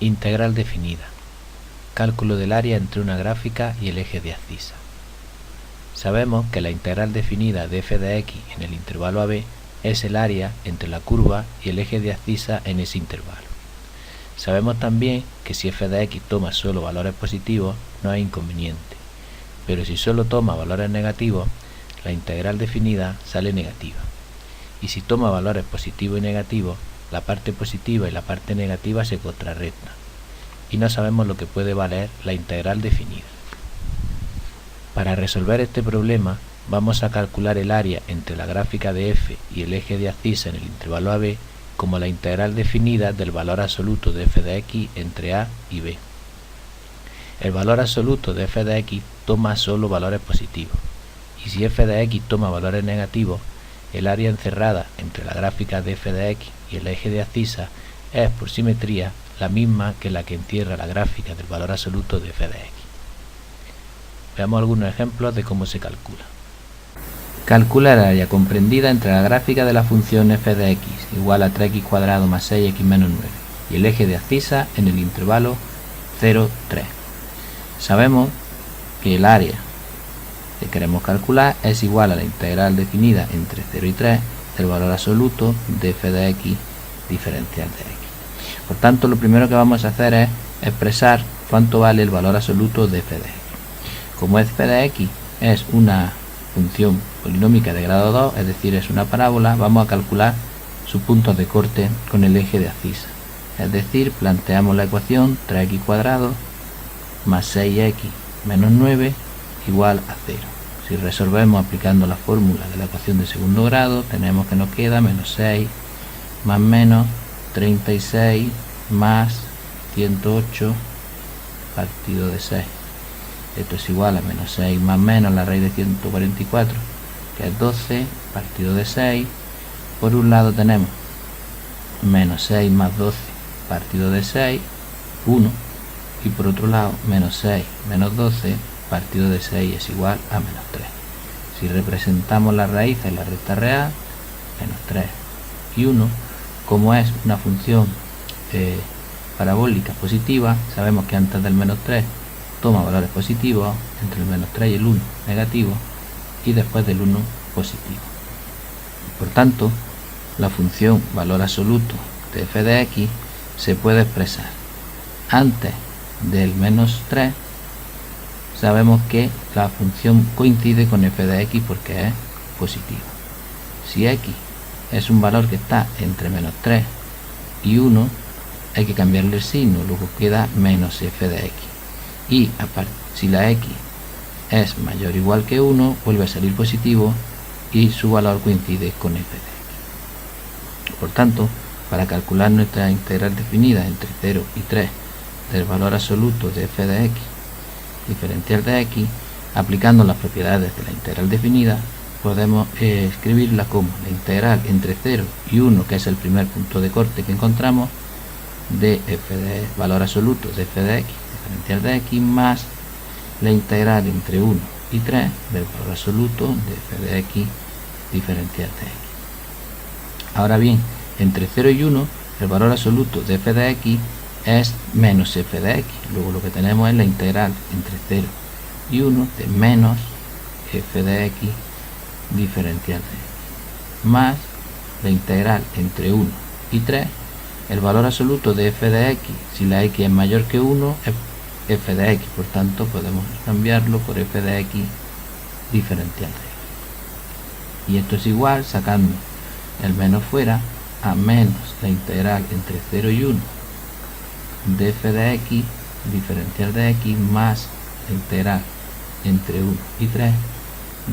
Integral definida. Cálculo del área entre una gráfica y el eje de abscisa. Sabemos que la integral definida de f de x en el intervalo AB es el área entre la curva y el eje de abscisa en ese intervalo. Sabemos también que si f de x toma solo valores positivos no hay inconveniente, pero si solo toma valores negativos, la integral definida sale negativa. Y si toma valores positivos y negativos, la parte positiva y la parte negativa se contrarrestan, y no sabemos lo que puede valer la integral definida. Para resolver este problema, vamos a calcular el área entre la gráfica de f y el eje de abscisa en el intervalo AB como la integral definida del valor absoluto de f de x entre a y b. El valor absoluto de f de x toma solo valores positivos, y si f de x toma valores negativos, el área encerrada entre la gráfica de f de x y el eje de abscisa es, por simetría, la misma que la que encierra la gráfica del valor absoluto de f de x. Veamos algunos ejemplos de cómo se calcula. Calcula el área comprendida entre la gráfica de la función f de x igual a 3x² más 6x menos 9 y el eje de abscisa en el intervalo 0, 3. Sabemos que el área que queremos calcular es igual a la integral definida entre 0 y 3 del valor absoluto de f de x diferencial de x. Por tanto, lo primero que vamos a hacer es expresar cuánto vale el valor absoluto de f de x. Como f de x es una función polinómica de grado 2, es decir, es una parábola, vamos a calcular sus puntos de corte con el eje de abscisa. Es decir, planteamos la ecuación 3x² más 6x menos 9 igual a 0. Si resolvemos aplicando la fórmula de la ecuación de segundo grado, tenemos que nos queda menos 6 más menos 36 más 108 partido de 6. Esto es igual a menos 6 más menos la raíz de 144, que es 12 partido de 6. Por un lado tenemos menos 6 más 12 partido de 6, 1. Y por otro lado, menos 6 menos 12 partido de 6 es igual a menos 3. Si representamos la raíz en la recta real, menos 3 y 1, como es una función parabólica positiva, sabemos que antes del menos 3 toma valores positivos, entre el menos 3 y el 1 negativo, y después del 1 positivo. Por tanto, la función valor absoluto de f de x se puede expresar antes del menos 3. Sabemos que la función coincide con f de x porque es positiva. Si x es un valor que está entre menos 3 y 1, hay que cambiarle el signo, luego queda menos f de x. Y si la x es mayor o igual que 1, vuelve a salir positivo y su valor coincide con f de x. Por tanto, para calcular nuestra integral definida entre 0 y 3 del valor absoluto de f de x diferencial de x, aplicando las propiedades de la integral definida, podemos escribirla como la integral entre 0 y 1, que es el primer punto de corte que encontramos, de f de valor absoluto de f de x diferencial de x más la integral entre 1 y 3 del valor absoluto de f de x diferencial de x. Ahora bien, entre 0 y 1 el valor absoluto de f de x es menos f de x. Luego lo que tenemos es la integral entre 0 y 1 de menos f de x diferencial de x más la integral entre 1 y 3. El valor absoluto de f de x, si la x es mayor que 1, es f de x, por tanto podemos cambiarlo por f de x diferencial de x. Y esto es igual, sacando el menos fuera, a menos la integral entre 0 y 1 de f de x diferencial de x más la integral entre 1 y 3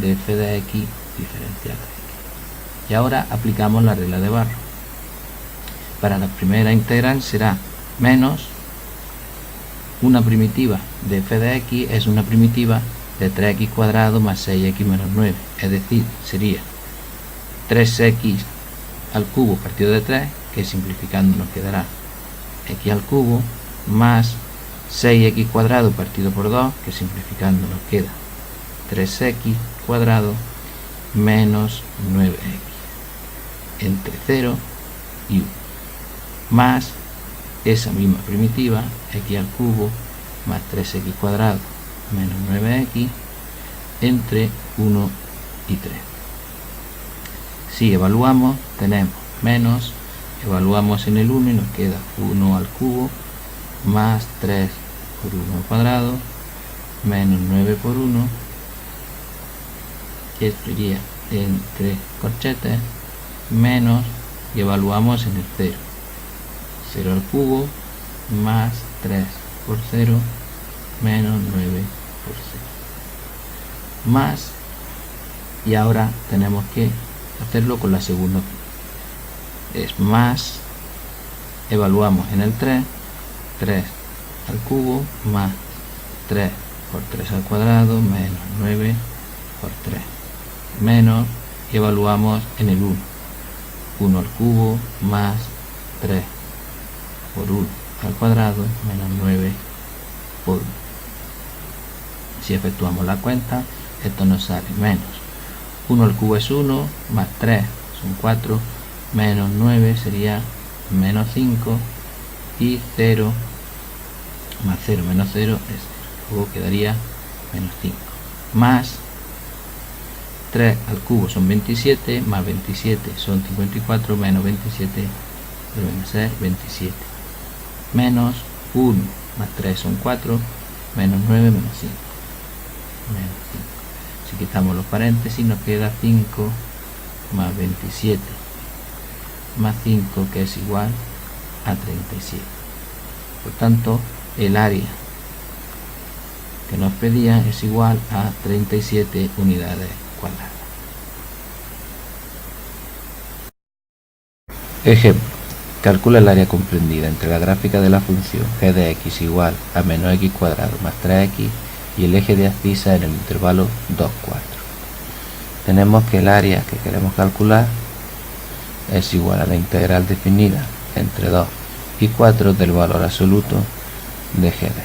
de f de x diferencial de x. Y ahora aplicamos la regla de Barrow. Para la primera integral será menos una primitiva de f de x es una primitiva de 3x² más 6x menos 9, es decir, sería 3x al cubo partido de 3, que simplificando nos quedará x al cubo, más 6x² partido por 2, que simplificando nos queda 3x² menos 9x entre 0 y 1, más esa misma primitiva, x al cubo más 3x cuadrado menos 9x entre 1 y 3. Si evaluamos, tenemos menos, evaluamos en el 1 y nos queda 1 al cubo más 3 por 1 al cuadrado menos 9 por 1. Esto iría entre corchetes menos, y evaluamos en el 0. 0 al cubo más 3 por 0 menos 9 por 0. Más, y ahora tenemos que hacerlo con la segunda. Es más, evaluamos en el 3, 3 al cubo más 3 por 3 al cuadrado menos 9 por 3 menos, y evaluamos en el 1, 1 al cubo más 3 por 1 al cuadrado menos 9 por 1. Si efectuamos la cuenta, esto nos sale menos 1 al cubo es 1, más 3 son 4, menos 9 sería menos 5, y 0 más 0 menos 0 es 0. Luego quedaría menos 5. Más 3 al cubo son 27, más 27 son 54, menos 27 deben ser 27. Menos 1 más 3 son 4, menos 9 menos 5. Menos 5. Si quitamos los paréntesis nos queda 5 más 27 más 5, que es igual a 37. Por tanto, el área que nos pedían es igual a 37 unidades cuadradas. Ejemplo: calcula el área comprendida entre la gráfica de la función g de x igual a menos x cuadrado más 3x y el eje de abscisa en el intervalo 2, 4. Tenemos que el área que queremos calcular es igual a la integral definida entre 2 y 4 del valor absoluto de g de x.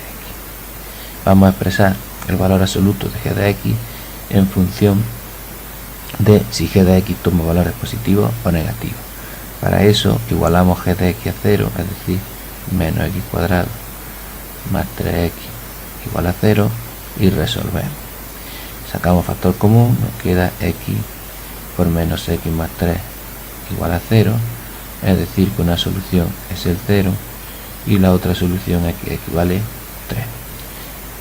Vamos a expresar el valor absoluto de g de x en función de si g de x toma valores positivos o negativos. Para eso igualamos g de x a 0, es decir, menos x cuadrado más 3x igual a 0, y resolvemos. Sacamos factor común, nos queda x por menos x más 3 igual a 0, es decir, que una solución es el 0 y la otra solución equivale 3.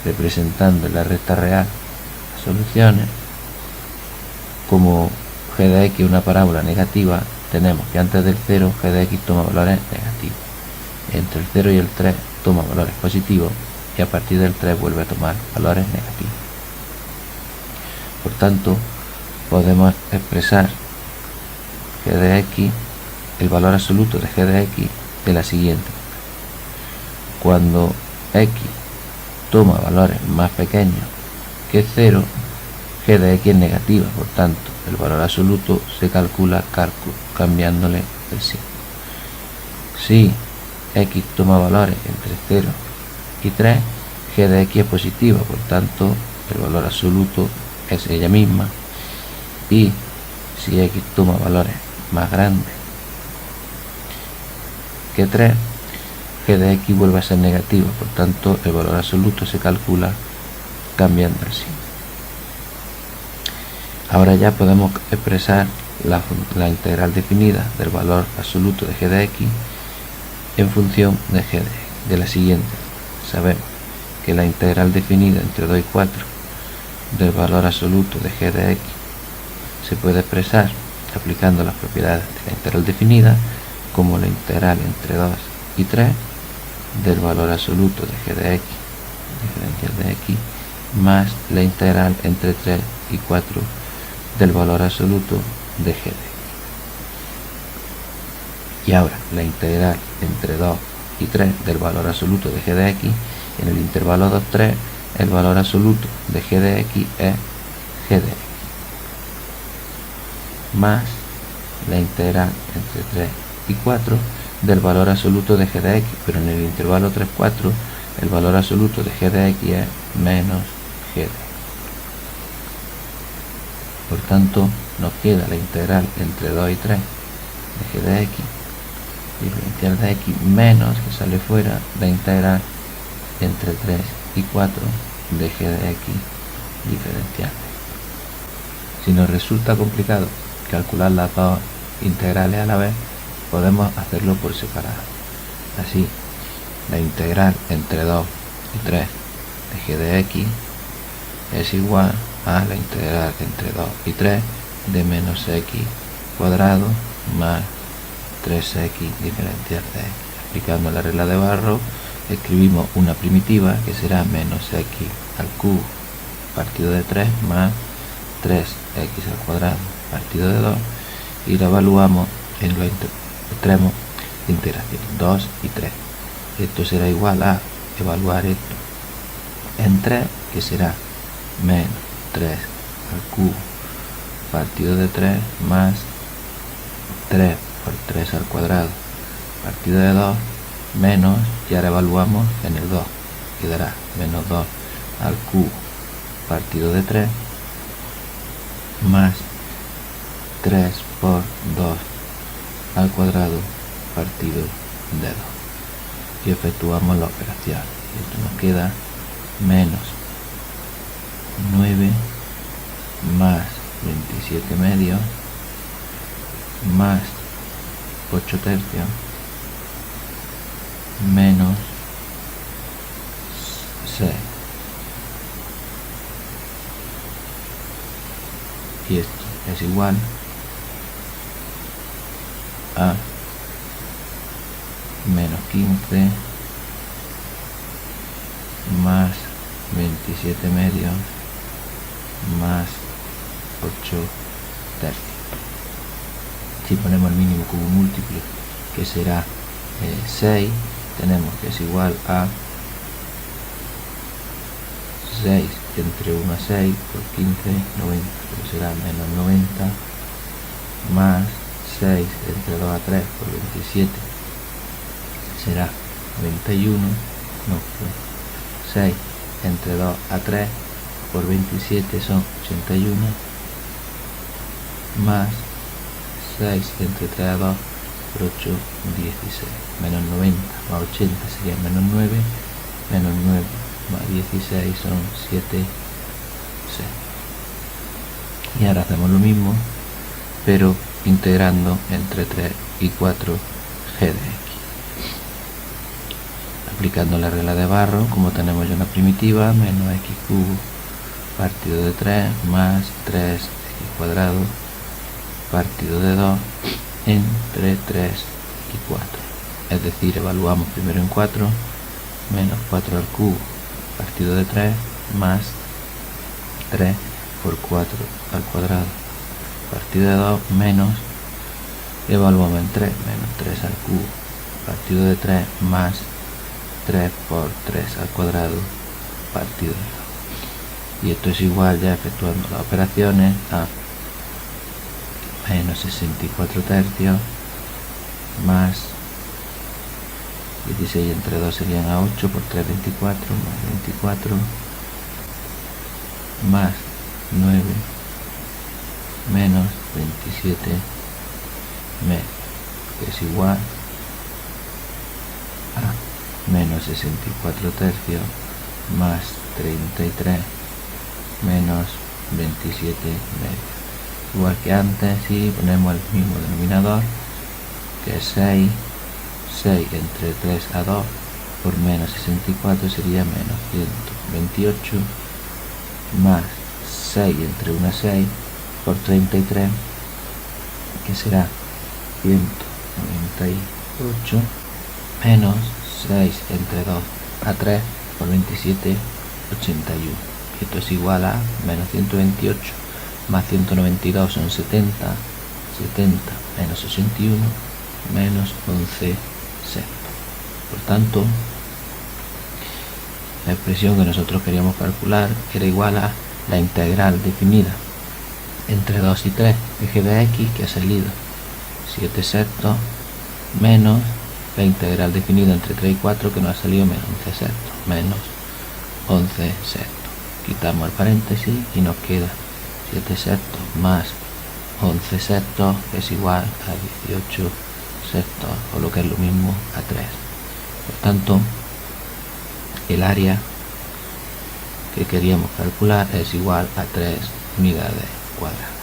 Representando en la recta real las soluciones, como g de x es una parábola negativa, tenemos que antes del 0 g de x toma valores negativos, entre el 0 y el 3 toma valores positivos, y a partir del 3 vuelve a tomar valores negativos. Por tanto, podemos expresar g de x, el valor absoluto de g de x, de la siguiente: cuando x toma valores más pequeños que 0, g de x es negativa, por tanto el valor absoluto se calcula cambiándole el signo. Si x toma valores entre 0 y 3, g de x es positiva, por tanto el valor absoluto es ella misma. Y si x toma valores más grandes que 3, g de x vuelve a ser negativa, por tanto el valor absoluto se calcula cambiando el signo. Ahora ya podemos expresar la integral definida del valor absoluto de g de x en función de g de x, de la siguiente: sabemos que la integral definida entre 2 y 4 del valor absoluto de g de x se puede expresar aplicando las propiedades de la integral definida como la integral entre 2 y 3 del valor absoluto de g de x, diferencial de x, más la integral entre 3 y 4 del valor absoluto de g de x. Y ahora la integral entre 2 y 3 del valor absoluto de g de x en el intervalo 2, 3, el valor absoluto de g de x es g de x, más la integral entre 3 y 4 del valor absoluto de g de x, pero en el intervalo 3, 4 el valor absoluto de g de x es menos g de x. Por tanto, nos queda la integral entre 2 y 3 de g de x diferencial de x menos, que sale fuera, la integral entre 3 y 4 de g de x diferencial. Si nos resulta complicado calcular las dos integrales a la vez, podemos hacerlo por separado. Así, la integral entre 2 y 3 de g de x es igual a la integral entre 2 y 3 de menos x cuadrado más 3x diferencial de x. Aplicando la regla de Barrow, escribimos una primitiva que será menos x al cubo partido de 3 más 3x al cuadrado partido de 2 y la evaluamos en los extremos de integración 2 y 3. Esto será igual a evaluar esto en 3, que será menos 3 al cubo partido de 3 más 3 por 3 al cuadrado partido de 2 menos, y ahora evaluamos en el 2, quedará menos 2 al cubo partido de 3 más 3 por 2 al cuadrado partido de 2 y efectuamos la operación. Esto nos queda menos 9 más 27 medios más 8 tercios menos 6. Y esto es igual a menos 15 más 27 medios más 8 tercios. Si ponemos el mínimo como múltiplo, que será 6, tenemos que es igual a 6 entre 1 a 6 por 15, 90, que será menos 90 más 6 entre 2 a 3 por 27 será 91, no, 6 entre 2 a 3 por 27 son 81 más 6 entre 3 a 2 por 8, 16, menos 90 más 80 sería menos 9, menos 9 más 16 son 7, 6. Y ahora hacemos lo mismo, pero integrando entre 3 y 4 g de x. Aplicando la regla de Barrow, como tenemos ya una primitiva, menos x cubo partido de 3 más 3x cuadrado partido de 2 entre 3 y 4. Es decir, evaluamos primero en 4, menos 4 al cubo partido de 3 más 3 por 4 al cuadrado partido de 2 menos, evaluamos en 3, menos 3 al cubo partido de 3 más 3 por 3 al cuadrado partido de 2. Y esto es igual, ya efectuando las operaciones, a menos 64 tercios más 16 entre 2 serían a 8 por 3, 24 más 24 más 9 menos 27 menos, que es igual a menos 64 tercios más 33 menos 27 medios. Igual que antes, si ponemos el mismo denominador, que es 6, 6 entre 3 a 2 por menos 64 sería menos 128 más 6 entre 1 a 6 por 33, que será 198 menos 6 entre 2 a 3 por 27, 81. Esto es igual a menos 128 más 192 son 70, 70 menos 81 menos 11 sextos. Por tanto, la expresión que nosotros queríamos calcular era igual a la integral definida entre 2 y 3 de g de x, que ha salido 7 sextos, menos la integral definida entre 3 y 4, que nos ha salido menos 11 sextos, menos 11 sextos. Quitamos el paréntesis y nos queda 7 sextos más 11 sextos, que es igual a 18 sextos, o lo que es lo mismo, a 3. Por tanto, el área que queríamos calcular es igual a 3 unidades cuadradas.